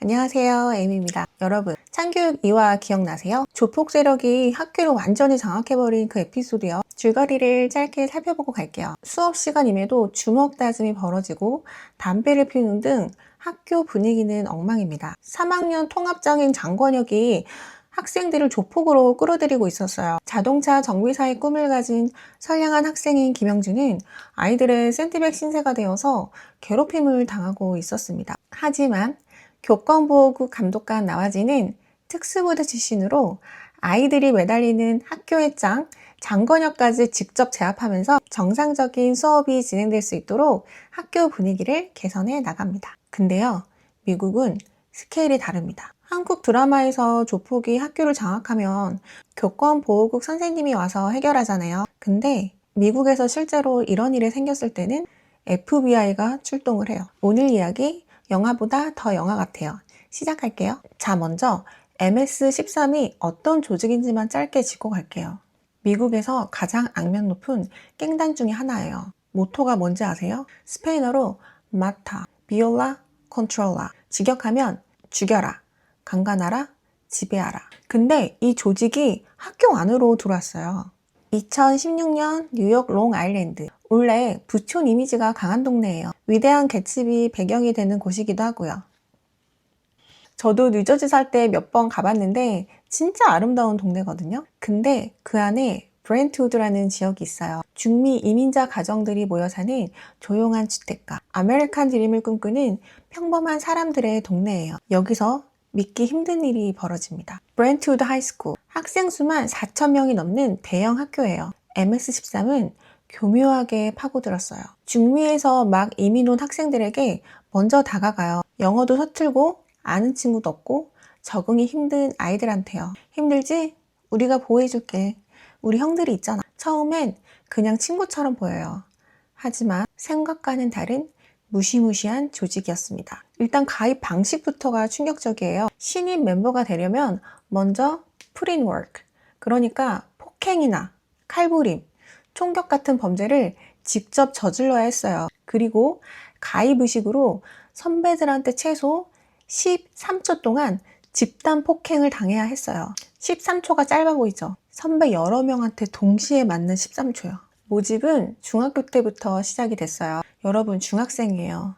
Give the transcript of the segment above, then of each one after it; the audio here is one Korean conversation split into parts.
안녕하세요, 에이미입니다. 여러분, 창교육 2화 기억나세요? 조폭 세력이 학교를 완전히 장악해버린 그 에피소드요. 줄거리를 짧게 살펴보고 갈게요. 수업 시간임에도 주먹 다짐이 벌어지고 담배를 피우는 등 학교 분위기는 엉망입니다. 3학년 통합장인 장권혁이 학생들을 조폭으로 끌어들이고 있었어요. 자동차 정비사의 꿈을 가진 선량한 학생인 김영준은 아이들의 샌드백 신세가 되어서 괴롭힘을 당하고 있었습니다. 하지만 교권보호국 감독관 나와지는 특수부대 출신으로 아이들이 매달리는 학교의 짱 장권혁까지 직접 제압하면서 정상적인 수업이 진행될 수 있도록 학교 분위기를 개선해 나갑니다. 근데요, 미국은 스케일이 다릅니다. 한국 드라마에서 조폭이 학교를 장악하면 교권보호국 선생님이 와서 해결하잖아요. 근데 미국에서 실제로 이런 일이 생겼을 때는 FBI가 출동을 해요. 오늘 이야기 영화보다 더 영화 같아요. 시작할게요. 자, 먼저 MS-13이 어떤 조직인지만 짧게 짚고 갈게요. 미국에서 가장 악명 높은 깽단 중에 하나예요. 모토가 뭔지 아세요? 스페인어로 마타, 비올라, 컨트롤라. 직역하면 죽여라, 강간하라, 지배하라. 근데 이 조직이 학교 안으로 들어왔어요. 2016년 뉴욕 롱아일랜드. 원래 부촌 이미지가 강한 동네예요. 위대한 개츠비 배경이 되는 곳이기도 하고요. 저도 뉴저지 살 때 몇 번 가봤는데 진짜 아름다운 동네거든요. 근데 그 안에 브렌트우드라는 지역이 있어요. 중미 이민자 가정들이 모여 사는 조용한 주택가. 아메리칸 드림을 꿈꾸는 평범한 사람들의 동네예요. 여기서 믿기 힘든 일이 벌어집니다. 브렌트우드 하이스쿨. 학생 수만 4,000명이 넘는 대형 학교예요. MS-13은 교묘하게 파고들었어요. 중미에서 막 이민 온 학생들에게 먼저 다가가요. 영어도 서툴고 아는 친구도 없고 적응이 힘든 아이들한테요. 힘들지? 우리가 보호해줄게. 우리 형들이 있잖아. 처음엔 그냥 친구처럼 보여요. 하지만 생각과는 다른 무시무시한 조직이었습니다. 일단 가입 방식부터가 충격적이에요. 신입 멤버가 되려면 먼저 프린워크, 그러니까 폭행이나 칼부림, 총격 같은 범죄를 직접 저질러야 했어요. 그리고 가입 의식으로 선배들한테 최소 13초 동안 집단 폭행을 당해야 했어요. 13초가 짧아 보이죠? 선배 여러 명한테 동시에 맞는 13초요. 모집은 중학교 때부터 시작이 됐어요. 여러분 중학생이에요.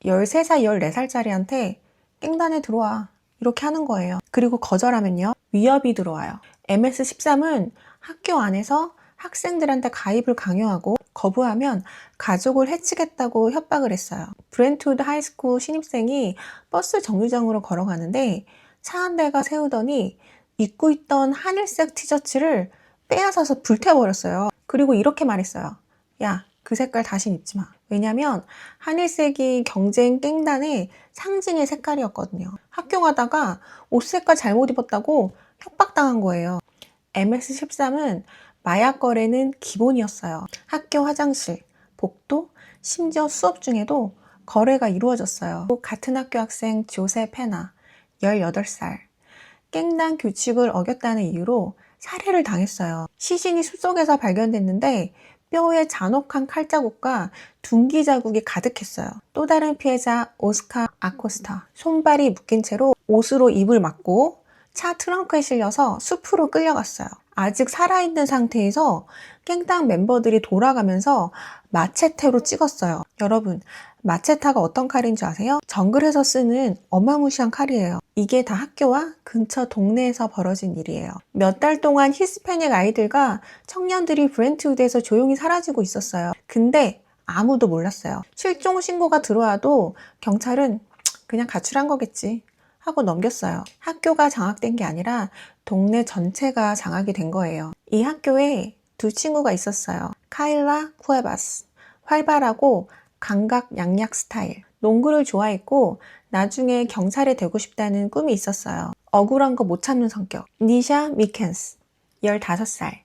13살, 14살짜리한테 깽단에 들어와. 이렇게 하는 거예요. 그리고 거절하면요, 위협이 들어와요. MS-13은 학교 안에서 학생들한테 가입을 강요하고 거부하면 가족을 해치겠다고 협박을 했어요. 브렌트우드 하이스쿨 신입생이 버스 정류장으로 걸어가는데 차 한 대가 세우더니 입고 있던 하늘색 티셔츠를 빼앗아서 불태워버렸어요. 그리고 이렇게 말했어요. 야, 그 색깔 다신 입지 마. 왜냐면 하늘색이 경쟁 깽단의 상징의 색깔이었거든요. 학교 가다가 옷 색깔 잘못 입었다고 협박당한 거예요. MS-13은 마약 거래는 기본이었어요. 학교 화장실, 복도, 심지어 수업 중에도 거래가 이루어졌어요. 같은 학교 학생 조셉 헤나, 18살. 깽단 규칙을 어겼다는 이유로 살해를 당했어요. 시신이 숲속에서 발견됐는데 뼈에 잔혹한 칼자국과 둔기 자국이 가득했어요. 또 다른 피해자 오스카 아코스타. 손발이 묶인 채로 옷으로 입을 막고 차 트렁크에 실려서 숲으로 끌려갔어요. 아직 살아있는 상태에서 깽단 멤버들이 돌아가면서 마체테로 찍었어요. 여러분, 마체타가 어떤 칼인 줄 아세요? 정글에서 쓰는 어마무시한 칼이에요. 이게 다 학교와 근처 동네에서 벌어진 일이에요. 몇 달 동안 히스패닉 아이들과 청년들이 브렌트우드에서 조용히 사라지고 있었어요. 근데 아무도 몰랐어요. 실종 신고가 들어와도 경찰은 그냥 가출한 거겠지 하고 넘겼어요. 학교가 장악된 게 아니라 동네 전체가 장악이 된 거예요. 이 학교에 두 친구가 있었어요. 카일라 쿠에바스. 활발하고 감각 양약 스타일. 농구를 좋아했고 나중에 경찰이 되고 싶다는 꿈이 있었어요. 억울한 거 못 참는 성격. 니샤 미켄스. 15살.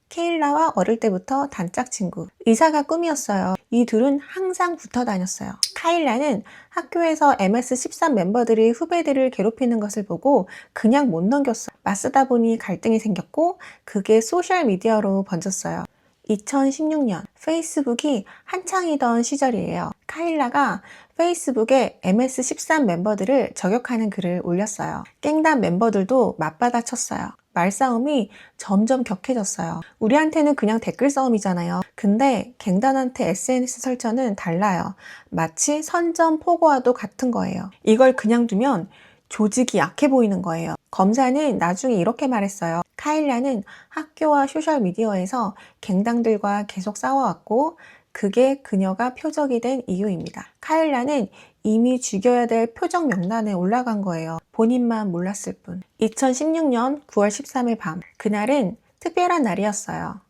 케일라와 어릴 때부터 단짝 친구. 의사가 꿈이었어요. 이 둘은 항상 붙어 다녔어요. 카일라는 학교에서 MS-13 멤버들이 후배들을 괴롭히는 것을 보고 그냥 못 넘겼어요. 맞서다 보니 갈등이 생겼고 그게 소셜미디어로 번졌어요. 2016년 페이스북이 한창이던 시절이에요. 카일라가 페이스북에 MS13 멤버들을 저격하는 글을 올렸어요. 깽단 멤버들도 맞받아쳤어요. 말싸움이 점점 격해졌어요. 우리한테는 그냥 댓글 싸움이잖아요. 근데 갱단한테 SNS 설전은 달라요. 마치 선전포고와도 같은 거예요. 이걸 그냥 두면 조직이 약해 보이는 거예요. 검사는 나중에 이렇게 말했어요. 카일라는 학교와 소셜미디어에서 갱단들과 계속 싸워왔고 그게 그녀가 표적이 된 이유입니다. 카일라는 이미 죽여야 될 표적 명단에 올라간 거예요. 본인만 몰랐을 뿐. 2016년 9월 13일 밤, 그날은 특별한 날이었어요.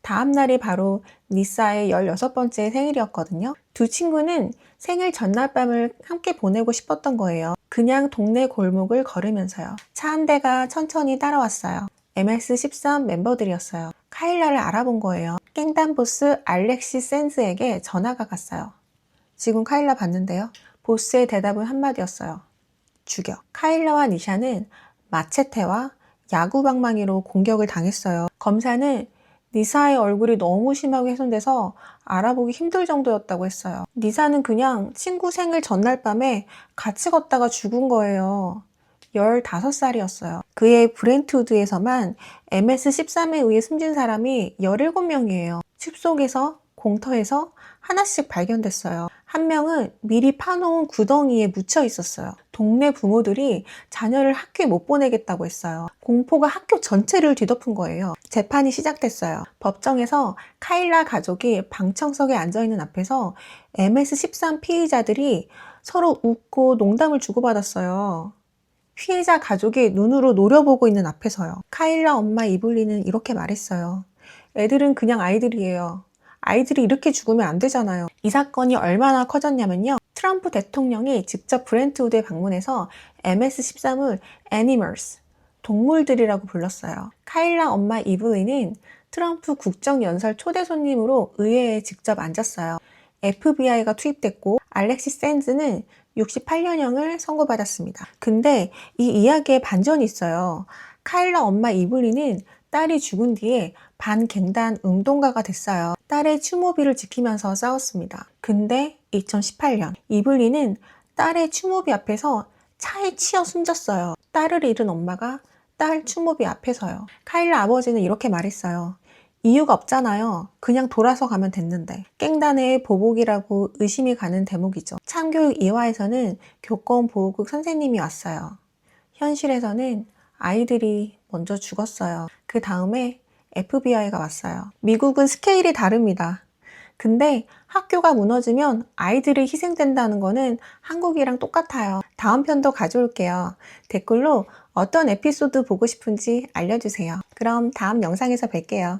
다음 날이 바로 니사의 16번째 생일이었거든요. 두 친구는 생일 전날 밤을 함께 보내고 싶었던 거예요. 그냥 동네 골목을 걸으면서요. 차 한 대가 천천히 따라왔어요. MS13 멤버들이었어요. 카일라를 알아본 거예요. 깽단 보스 알렉시 샌즈에게 전화가 갔어요. 지금 카일라 봤는데요. 보스의 대답은 한마디였어요. 죽여. 카일라와 니샤는 마체테와 야구방망이로 공격을 당했어요. 검사는 니사의 얼굴이 너무 심하게 훼손돼서 알아보기 힘들 정도였다고 했어요. 니사는 그냥 친구 생일 전날 밤에 같이 걷다가 죽은 거예요. 15살이었어요. 그의 브렌트우드에서만 MS13에 의해 숨진 사람이 17명이에요. 숲속에서, 공터에서 하나씩 발견됐어요. 한 명은 미리 파놓은 구덩이에 묻혀 있었어요. 동네 부모들이 자녀를 학교에 못 보내겠다고 했어요. 공포가 학교 전체를 뒤덮은 거예요. 재판이 시작됐어요. 법정에서 카일라 가족이 방청석에 앉아있는 앞에서 MS13 피해자들이 서로 웃고 농담을 주고받았어요. 피해자 가족이 눈으로 노려보고 있는 앞에서요. 카일라 엄마 이블리는 이렇게 말했어요. 애들은 그냥 아이들이에요. 아이들이 이렇게 죽으면 안 되잖아요. 이 사건이 얼마나 커졌냐면요. 트럼프 대통령이 직접 브렌트우드에 방문해서 MS13을 Animals, 동물들이라고 불렀어요. 카일라 엄마 이블리는 트럼프 국정연설 초대 손님으로 의회에 직접 앉았어요. FBI가 투입됐고 알렉시 샌즈는 68년형을 선고받았습니다. 근데 이 이야기에 반전이 있어요. 카일라 엄마 이블리는 딸이 죽은 뒤에 반갱단 운동가가 됐어요. 딸의 추모비를 지키면서 싸웠습니다. 근데 2018년 이블리는 딸의 추모비 앞에서 차에 치여 숨졌어요. 딸을 잃은 엄마가 딸 추모비 앞에서요. 카일라 아버지는 이렇게 말했어요. 이유가 없잖아요. 그냥 돌아서 가면 됐는데. 깽단의 보복이라고 의심이 가는 대목이죠. 참교육 2화에서는 교권보호국 선생님이 왔어요. 현실에서는 아이들이 먼저 죽었어요. 그 다음에 FBI가 왔어요. 미국은 스케일이 다릅니다. 근데 학교가 무너지면 아이들이 희생된다는 거는 한국이랑 똑같아요. 다음 편도 가져올게요. 댓글로 어떤 에피소드 보고 싶은지 알려주세요. 그럼 다음 영상에서 뵐게요.